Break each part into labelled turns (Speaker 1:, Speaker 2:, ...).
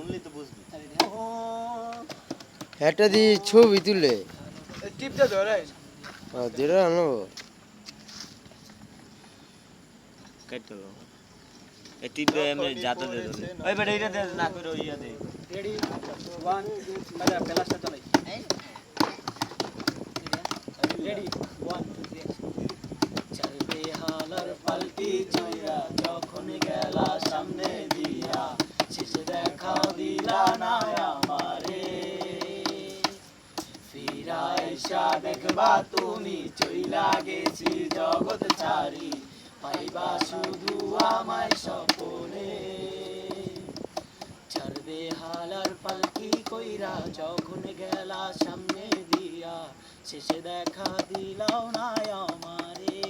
Speaker 1: শুনলি তো বুঝবি।
Speaker 2: এটা দিয়ে ছবি তুলে
Speaker 3: টিপটা ধরে
Speaker 2: যেটা আনো
Speaker 1: কেটো এ টিপে এমনি জাতা দে দে ওই বেটা এটা দে না করে ইয়া দে
Speaker 3: রেডি 1 আরে প্লাসটা তো নাই রেডি 1 2 3 চলবে হালার পাল্টি চইরা যখন গেলা সামনে দিয়া শেষে দেখা দিলা না আমারে ফিরাইসা দেখবা তুমি চইলা গেছি জগৎ ছাড়ি পাইবা শুধু আমায় স্বপনে চড়বে হালার পালকি কইরা যখন গেলা সামনে দিয়া শেষে দেখা দিলাও না আমারে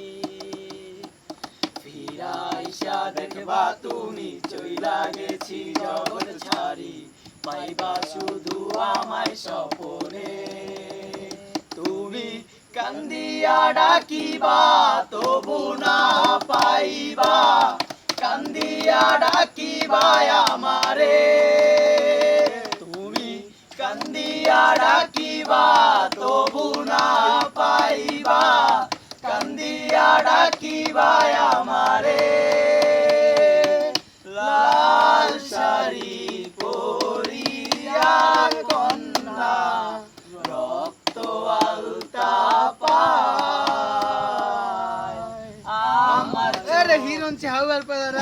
Speaker 3: ফিরাইসা দেখবা তুমি চইলা গেছি জগৎ ছাড়ি পাইবা শুধু আমায় স্বপনে তুমি কান্দিয়া ডাকিবা তবু না পাইবা কান্দিয়া ডাকিবা আমারে তুমি কান্দিয়া ডাকিবা তবু না পাইবা কান্দিয়া ডাকিবা আমারে লাল শাড়ি পরিয়া কন্যা রক্ত আলতা পায় আমার
Speaker 4: अरे हीरोन से हवा पर